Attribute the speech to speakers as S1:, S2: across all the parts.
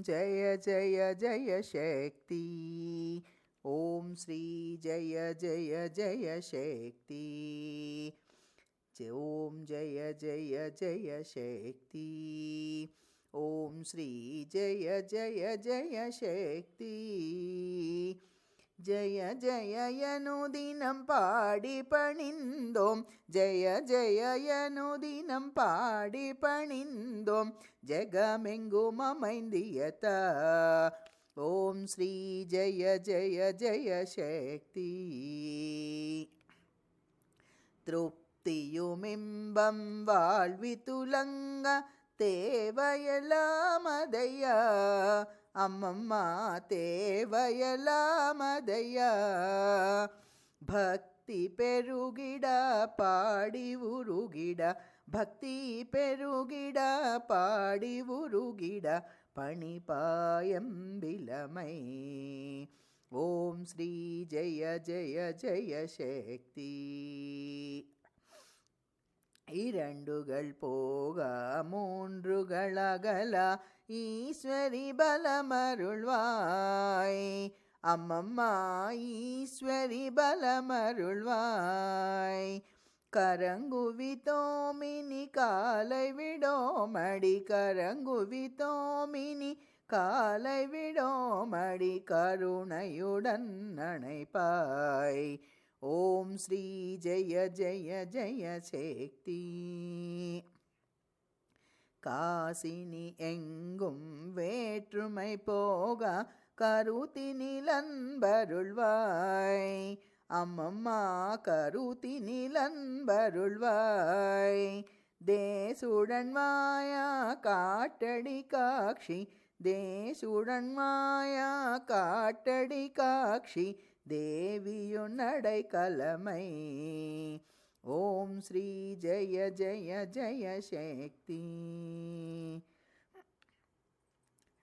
S1: जय जय जय शक्ति। ओम श्री जय जय जय शक्ति। ओम जय जय जय शक्ति। ओम श्री जय जय जय शक्ति। जय जय यनुदिनं पाडि पणिन्दोम जय जय यनुदिनं पाडि पणिन्दोम जगमेंगुम अमैंदियत। ओम श्री जय जय जय शक्ति। तृप्तियुमिंबं वाழ்வித்துலங்க தேவையெல்லாமதையா அம்மம்மா தேவையெல்லாமதையா. ಭಕ್ತಿ ಪೆರುಗಿಡ ಪಾಡಿ ಉರುಗಿಡ ಭಕ್ತಿ ಪೆರುಗಿಡ ಪಾಡಿ ಉರುಗಿಡ ಪಣಿಪಾಯಂಬಿಲಮೈ. ಓಂ ಶ್ರೀ ಜಯ ಜಯ ಜಯ ಶಕ್ತಿ. இரண்டுகள் போக மூன்றுகள் அகல ஈஸ்வரி பலமருள்வாய் அம்மம்மா ஈஸ்வரி பலமருள்வாய். கரங்குவித்தோமினி காலை விடோமடி கரங்குவித்தோமினி காலை விடோமடி கருணையுடன் அணைப்பாய். ஓம் ஸ்ரீ ஜெய ஜெய ஜெய சக்தி. காசினி எங்கும் வேற்றுமை போக கருத்தினில் அன்பருள்வாய் அம்மம்மா கருத்தினில் அன்பருள்வாய். தேசுடன் மாயா காட்டடி காட்சி தேசுடன் மாயா காட்டடி காட்சி தேவியுன்னடை கலமை. ஓம் ஸ்ரீ ஜெய ஜெய ஜெய சக்தி.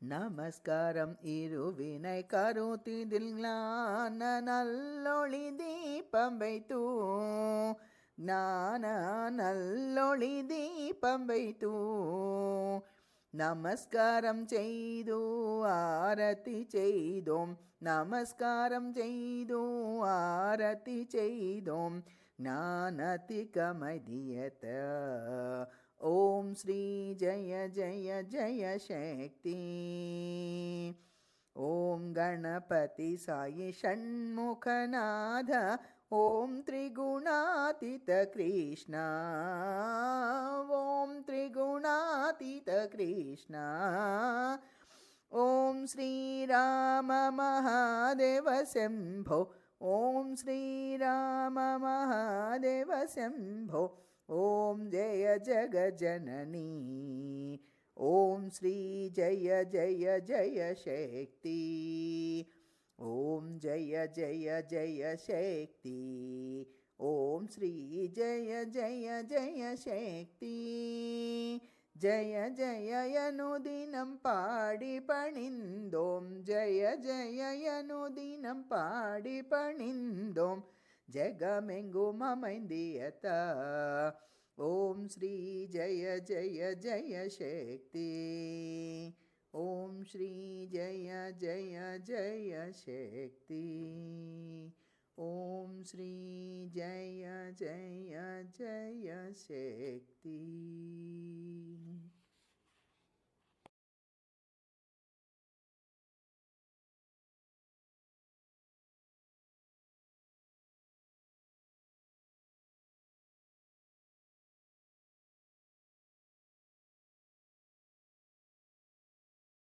S1: நமஸ்காரம் இருவினை கருத்திதில் ஞான நல்லொளி தீபம் வைத்தூ ஞான நல்லொளி தீபம் வைத்தூ. நமஸ்காரம் செய்து ஆரத்தி செய்தோம் நமஸ்காரம் செய்து ஆரத்தி செய்தோம் ஞானதி கமதியத. ஓம் ஸ்ரீ ஜய ஜய ஜய சக்தி. ஓம் கணபதி சாயி ஷண்முகநாத ஓம் ತ್ರಿಗುಣಾತೀತ ಕೃಷ್ಣ ಓಂ ತ್ರಿಗುಣಾತೀತ ಕೃಷ್ಣ. ಓಂ ಶ್ರೀರಾಮ ಮಹಾದೇವ ಶಂಭೋ ಓಂ ಶ್ರೀರಾಮ ಮಹಾದೇವ ಶಂಭೋ. ಓಂ ಜಯ ಜಗಜನನಿ ಓಂ ಶ್ರೀ ಜಯ ಜಯ ಜಯ ಶಕ್ತಿ. ಓಂ ಜಯ ಜಯ ಜಯ ಶಕ್ತಿ. ಓಂ ಶ್ರೀ ಜಯ ಜಯ ಜಯ ಶಕ್ತಿ. ಜಯ ಜಯ ಯನುದಿನಂ ಪಾಡಿ ಪಣಿಂದೋಂ ಜಯ ಜಯ ಯನುದಿನಂ ಪಾಡಿ ಪಣಿಂದೋಂ ಜಗಮೆಂಗುಮ ಅಮೈಂದಿಯತ. ಓಂ ಶ್ರೀ ಜಯ ಜಯ ಜಯ ಶಕ್ತಿ. ಓಂ ಶ್ರೀ ಜಯ ಜಯ ಜಯ ಶಕ್ತಿ. ಓಂ ಶ್ರೀ ಜಯ ಜಯ ಜಯ ಶಕ್ತಿ.